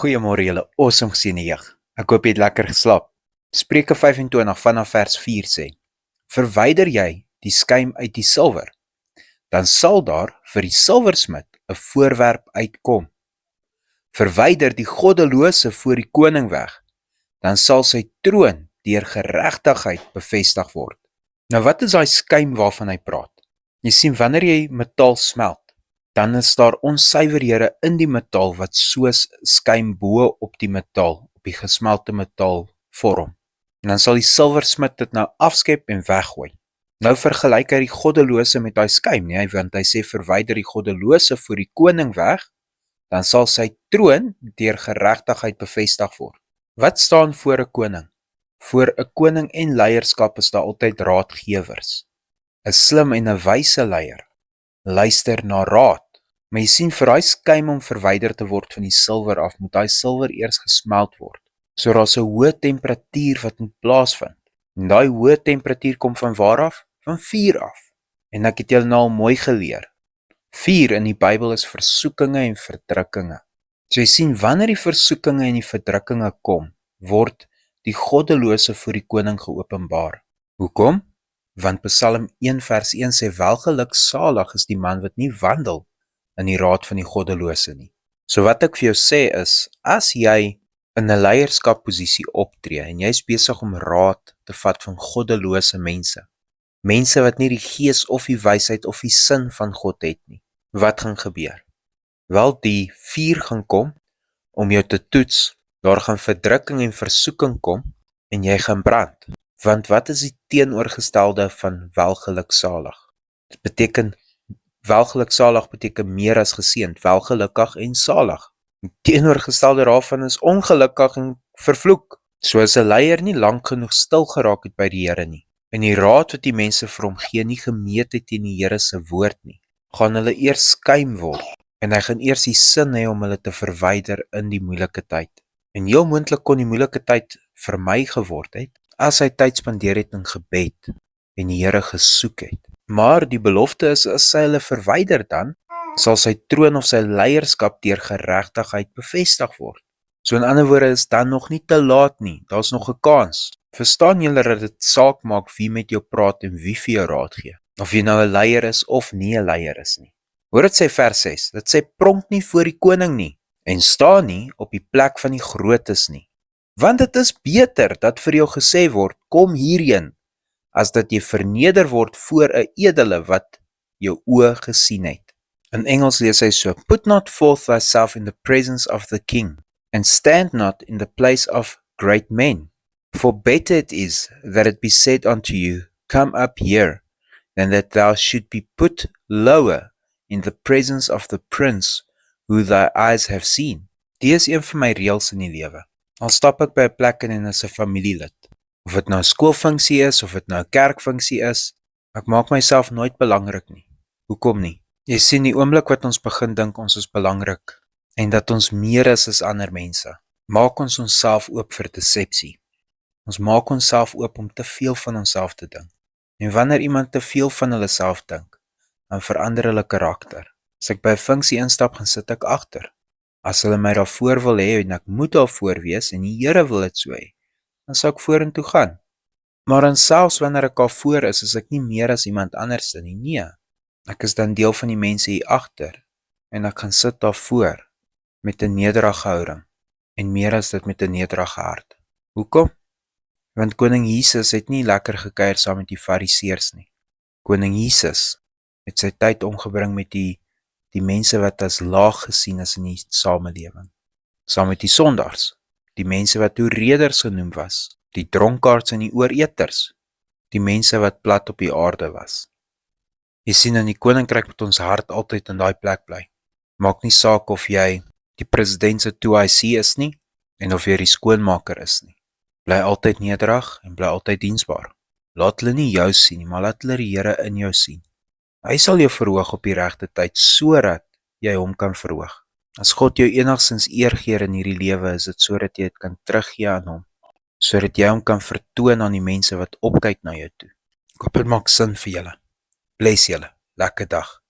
Goeiemôre julle awesome geseënde jeug. Ek hoop jy het lekker geslaap. Spreuke 25 vanaf vers 4 sê: Verwyder jy die skuim uit die silwer, dan sal daar vir die silwersmid 'n voorwerp uitkom. Verwyder die goddelose voor die koning weg, dan sal sy troon deur geregtigheid bevestig word. Nou wat is daai skuim waarvan hy praat? Jy sien, wanneer jy metaal smelt, dan is daar onsuiverhede in die metaal wat soos skuim bo op die metaal, op die gesmelte metaal vorm. En dan sal die silwersmid dit nou afskep en weggooi. Nou vergelyk hy die goddelose met daai skuim, nie? Want hy sê verwyder die goddelose voor die koning weg, dan sal sy troon deur geregtigheid bevestig word. Wat staan voor 'n koning? Voor 'n koning en leierskap is daar altyd raadgewers. 'n Slim en 'n wyse leier luister na raad. Maar jy sien, vir daai skuim om verwyder te word van die silwer af, moet daai silwer eers gesmelt word. So daar's 'n hoë temperatuur wat moet plaasvind. En daai hoë temperatuur kom van waar af? Van vuur af. En ek het julle nou al mooi geleer. Vuur in die Bybel is versoekinge en verdrukkinge. So jy sien, wanneer die versoekinge en die verdrukkinge kom, word die goddelose voor die koning geopenbaar. Hoekom? Want Psalm 1 vers 1 sê, welgeluksalig is die man wat nie wandel in die raad van die goddelose nie. So wat ek vir jou sê is, as jy in 'n leierskapposisie optree en jy is besig om raad te vat van goddelose mense, mense wat nie die gees of die wysheid of die sin van God het nie, wat gaan gebeur? Wel, die vuur gaan kom om jou te toets, daar gaan verdrukking en versoeking kom en jy gaan brand. Want wat is die teenoorgestelde van welgeluksalig? Dit beteken, welgeluksalig beteken meer as geseënd, welgelukkig en salig. Die teenoorgestelde daarvan is ongelukkig en vervloek. So as 'n leier nie lank genoeg stil geraak het by die Here nie, en die raad wat die mense vir hom gee nie gemeet het teen die Here se woord nie, gaan hulle eers skuim word, en hy gaan eers die sin hê om hulle te verwyder in die moeilike tyd. En heel moontlik kon die moeilike tyd vermy geword het, as hy tyd spandeer het in gebed en die Here gesoek het. Maar die belofte is, as sy hulle verwyder, dan sal sy troon of sy leierskap deur geregtigheid bevestig word. So in ander woorde is dan nog nie te laat nie, daar's nog 'n kans. Verstaan julle dat dit saak maak wie met jou praat en wie vir jou raad gee? Of jy nou 'n leier is of nie 'n leier is nie. Hoor dit sê vers 6, dit sê pronk nie voor die koning nie, en staan nie op die plek van die grootes nie. Want dit is beter dat vir jou gesê word, kom hierheen, as dat jy verneder word voor 'n edele wat jou oë gesien het. In Engels lees hy so, put not forth thyself in the presence of the king, and stand not in the place of great men. For better it is that it be said unto you, come up here, than that thou should be put lower in the presence of the prince who thy eyes have seen. Die is een van my reëls in die lewe. Al stap ek by 'n plek en is 'n familielid, of dit nou 'n skoolfunksie is, of dit nou 'n kerkfunksie is, ek maak myself nooit belangrik nie. Hoekom nie? Jy sien, die oomblik wat ons begin dink ons is belangrik, en dat ons meer is as ander mense, maak ons onsself oop vir desepsie. Ons maak onsself oop om te veel van onsself te dink. En wanneer iemand te veel van hulle self dink, dan verander hulle karakter. As ek by 'n funksie instap, gaan sit ek agter. As hulle my daarvoor wil hê en ek moet daarvoor wees en die Here wil dit so hê, dan sal ek vorentoe gaan. Maar dan selfs wanneer ek daarvoor is ek nie meer as iemand anders nie. Nee, ek is dan deel van die mense hier agter en ek gaan sit daarvoor met 'n nederige houding en meer as dit met 'n nederige hart. Hoekom? Want koning Jesus het nie lekker gekuier saam met die fariseërs nie. Koning Jesus het sy tyd omgebring met die mense wat as laag gesien is in die samelewing. Saam met die sondaars, die mense wat toereders genoem was, die dronkaards en die ooreters, die mense wat plat op die aarde was. Jy sien, in die koninkryk moet ons hart altyd in daai plek bly. Maak nie saak of jy die president se 2IC is nie, en of jy die skoonmaker is nie. Bly altyd nederig en bly altyd diensbaar. Laat hulle nie jou sien nie, maar laat hulle die Here in jou sien. Hy sal jou verhoog op die regte tyd, sodat jy hom kan verhoog. As God jou enigstens eer gee in hierdie lewe, is dit sodat jy dit kan teruggee aan hom, sodat jy hom kan vertoon aan die mense wat opkyk na jou toe. Ek hoop dit maak sin vir julle. Bless julle. Lekker dag.